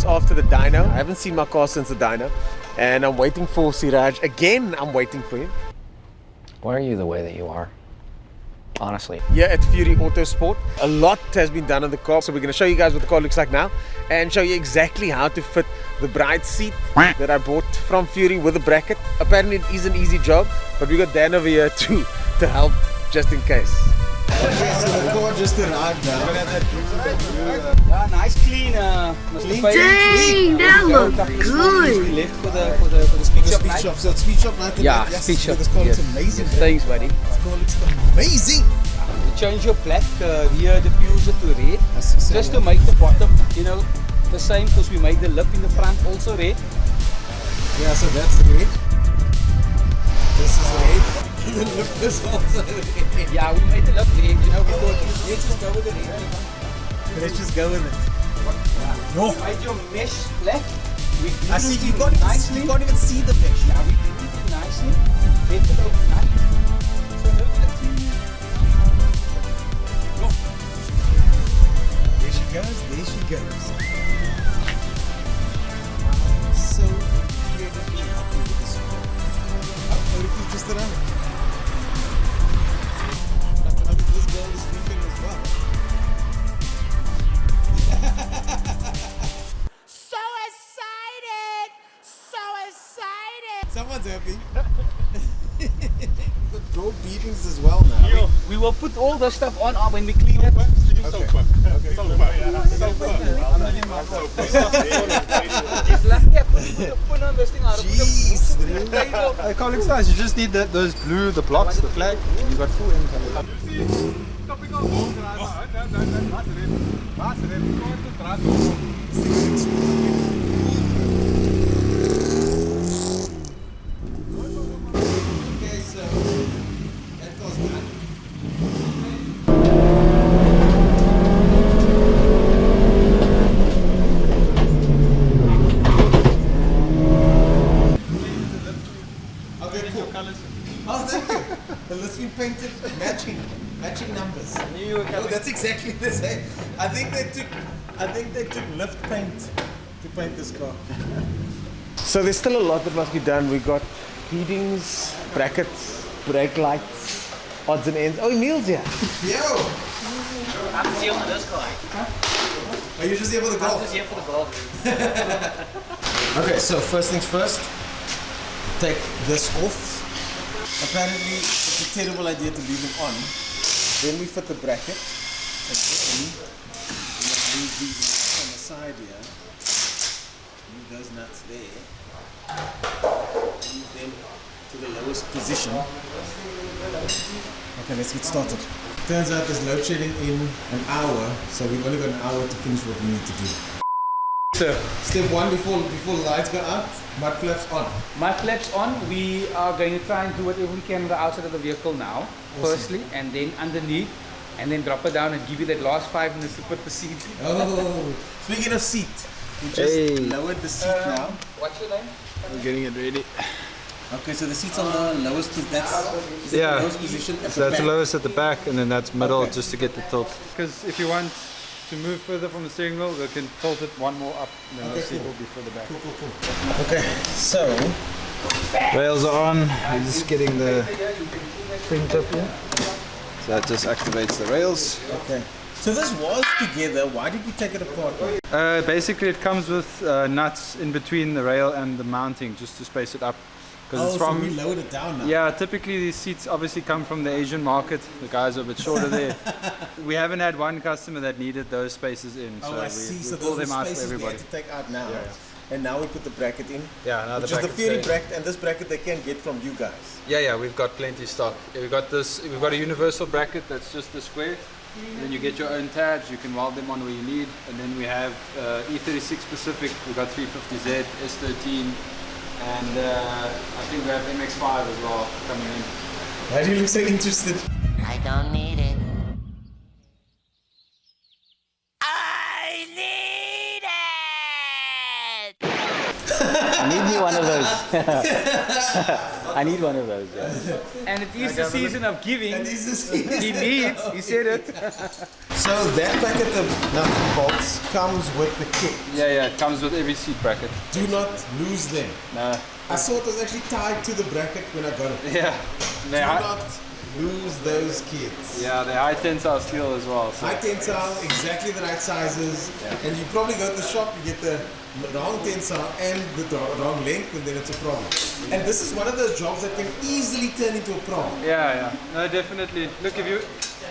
this after the dyno. I haven't seen my car since the dyno. And I'm waiting for Siraj. Again, I'm waiting for him. Why are you the way that you are? Honestly. Here at Fury Autosport, a lot has been done on the car. So we're going to show you guys what the car looks like now and show you exactly how to fit the bride seat that I bought from Fury with a bracket. Apparently it is an easy job, but we got Dan over here too to help just in case. Okay, so the car just arrived now. Yeah, nice clean, Mr. Dang, that looks good. We left for the speed shop. Speed shop, so speed shop night. Yeah, yes, speed shop. This car looks Yes. amazing. Thanks, buddy. This car looks amazing. We change your black rear diffuser to red, That's the same just to one. make the bottom, you know, the same, because we made the lip in the front also red. Yeah, so that's red. This is red. The lip is also red. Yeah, we made the lip red, you know, we thought Let's just go with the red. Let's just go with it. No. we made your mesh black. We I see glued you it can't, even, nicely. you can't even see the mesh. Yeah, we glued it nicely. Left it overnight. So look at There she goes, there she goes. I'm so incredibly happy with this car. Oh, look who's just around. I met this girl this weekend as well. So excited! So excited! Someone's happy. We've got door beatings as well now. we will put all the stuff on when we clean it. It's lucky I put on this thing out of Jeez, the Hey, colleagues, nice. You just need those blue, the blocks, the flag, and you got full income. Okay, so that goes done. Okay, cool. Oh, thank you. The list been painted matching numbers. Oh, that's exactly the same. I think they took lift paint to paint this car. So there's still a lot that must be done. We got beadings, brackets, brake lights, odds and ends. Oh, Emil's here. Yo! I'm stealing this car. Are you just here for the golf? here for the golf. Okay, so first things first, take this off. Apparently, it's a terrible idea to leave them on. Then we fit the bracket. Again, we must leave these nuts on the side here. Leave those nuts there. Move them to the lowest position. Okay, let's get started. Turns out there's load shedding in an hour, so we've only got an hour to finish what we need to do. So, Step one, before the lights go out, mud flaps on. my flaps on, we are going to try and do whatever we can on the outside of the vehicle now, firstly, and then underneath, and then drop it down and give you that last 5 minutes to put the seat. Oh, speaking of seat, we just lowered the seat now. What's your name? We're getting it ready. Okay, so the seat's on the lowest position. That's the Yeah. lowest position at So the that's the back. lowest at the back, and then that's middle, Okay. just to get the tilt. Because if you want to move further from the steering wheel, we can tilt it one more up, and then the Okay, seat cool. will be further back. Cool. Okay, so Rails are on. We're just getting the thing up here. So that just activates the rails. okay, so this was together. Why did we take it apart? Basically, it comes with nuts in between the rail and the mounting, just to space it up. Because Oh, it's so from we lowered it down now. Yeah, typically these seats obviously come from the Asian market. The guys are a bit shorter there. We haven't had one customer that needed those spaces in, so Oh, I we, see. we So pull those them out for spaces we everybody. had to take out now, Yeah, and now we put the bracket in. Yeah, now Which the is the bracket's Fury there. bracket, and this bracket they can get from you guys. Yeah, we've got plenty stock. We've got this. We've got a universal bracket that's just the square. And then you get your own tabs. You can weld them on where you need. And then we have E36 Pacific. We've got 350Z, S13, and I think we have MX5 as well coming in. Why do you look so interested? I don't need it. I need it! I need me one of those I need one of those. Yeah. And it is the season of giving. And this is it. He needs, he said it. So that packet of nuts and bolts comes with the kit. Yeah, it comes with every seat bracket. Do not lose them. No. I saw it was actually tied to the bracket when I got it. Yeah. Do not lose those kits. Yeah, they're high tensile steel as well. So. High tensile, exactly the right sizes, and you probably go to the shop, you get the wrong tensile and the wrong length, and then it's a problem. And this is one of those jobs that can easily turn into a problem. Yeah. No, definitely. Look,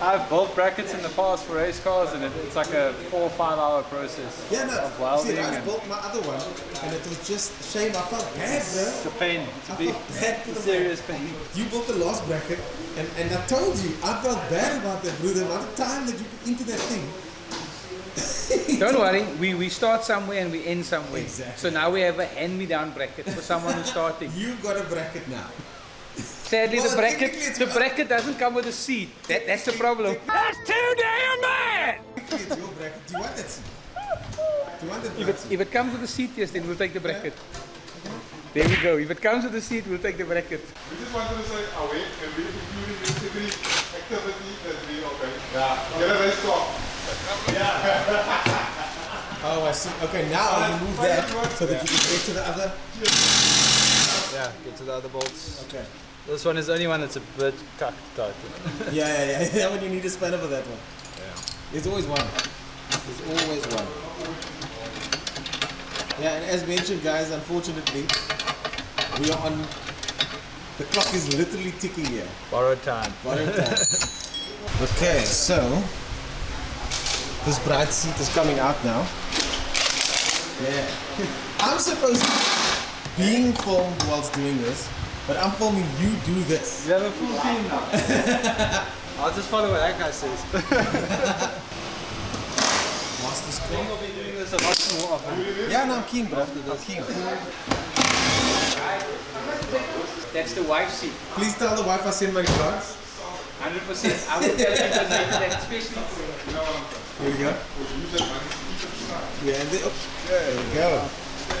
I've built brackets in the past for race cars, and it's like a 4 or 5 hour process Yeah, no. of welding. See, I and built my other one, and it was just a shame. I felt bad, bro. it's a pain. It's a I big, felt bad for the serious pain. You built the last bracket, and I told you, I felt bad about that, bro. The amount of time that you put into that thing. Don't worry, we start somewhere and we end somewhere. Exactly. So now we have a hand-me-down bracket for someone who's starting. You got a bracket now. Sadly, Well, the technically it's bracket doesn't come with a seat. That's the problem. That's too damn bad! It's your bracket. Do you want that seat? Do you want that bracket? If it comes with a seat, yes, then we'll take the bracket. There we go. If it comes with a seat, we'll take the bracket. We just wanted to say away and we including this every activity that we okay. Yeah. Get a race car. Oh, I see. Okay, now I'll remove that so that you can get to the other. Yeah, get to the other bolts. Okay. This one is the only one that's a bit tucked tight. Yeah. That one you need a spanner for that one. Yeah. There's always one. There's always one. Yeah, and as mentioned, guys, unfortunately, we are on. The clock is literally ticking here. Borrowed time. Borrowed time. Okay, so this bright seat is coming out now. Yeah. I'm supposed to be being filmed whilst doing this, but I'm filming you do this. You have a full team now. I'll just follow what that guy says. Master I score. think we'll be doing this a lot more often. Yeah, no, I'm keen, bro. I'm keen. That's the wife's seat. Please tell the wife I send my regards. 100%. I will tell you because they do that especially for you. Here we go. Yeah, and there we go.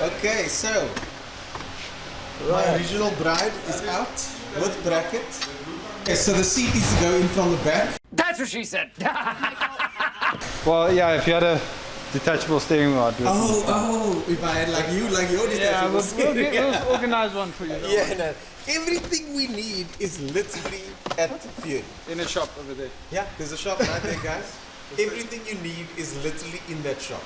Okay, so my original bride is out with bracket. Okay, so the seat needs to go in from the back. That's what she said. Well, yeah, if you had a detachable steering wheel, I'd do it. Oh, if I had like your Yeah, detachable we'll organize one for you. Yeah, no. Everything we need is literally at Fury. In a shop over there. Yeah, there's a shop right there, guys. Everything you need is literally in that shop.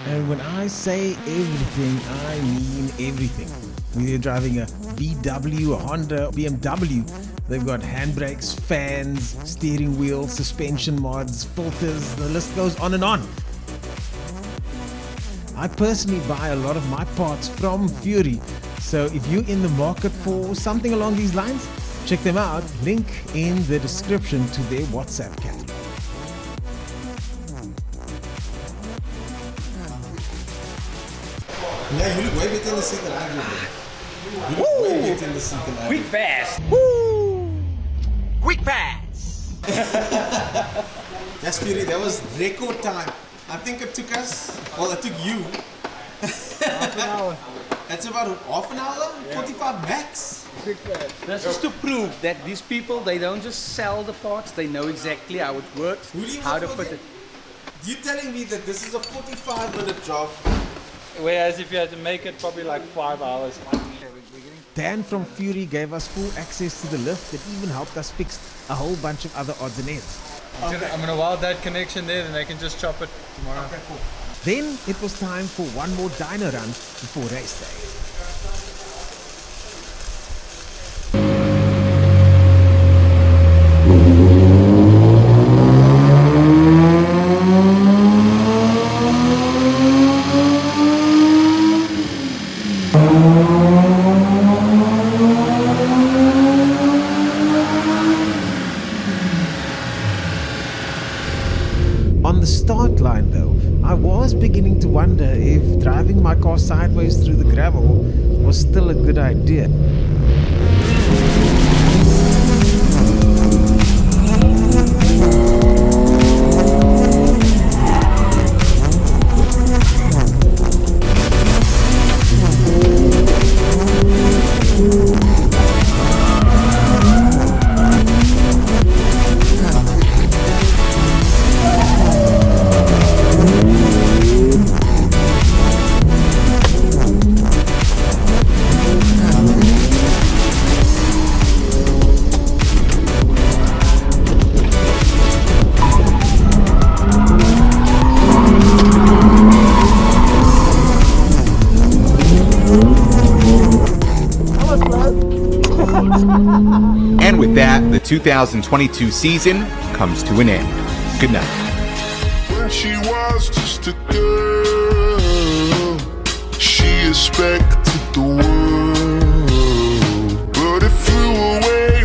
And when I say everything, I mean everything. Whether you're driving a VW, a Honda, BMW, they've got handbrakes, fans, steering wheel, suspension mods, filters, the list goes on and on. I personally buy a lot of my parts from Fury. So if you're in the market for something along these lines, check them out. Link in the description to their WhatsApp catalog. Yeah, you look way better in the seat than I do. You look way better in the seat than I do. Quick fast. Quick pass. That's Fury. That was record time. I think it took us, well, it took you. Half an hour. That's about half an hour? 45 max? This is to prove that these people, they don't just sell the parts, they know exactly how it works, Who do you how work to for fit it. again? You telling me that this is a 45-minute job? Whereas if you had to make it, probably like 5 hours. Dan from Fury gave us full access to the lift that even helped us fix a whole bunch of other odds and ends. I'm gonna weld that connection there, then they can just chop it tomorrow. Okay, cool. Then it was time for one more dyno run before race day. On the start line though, I was beginning to wonder if driving my car sideways through the gravel was still a good idea. the 2022 season comes to an end. Good night. When she was just a girl, she expected the world, but it flew away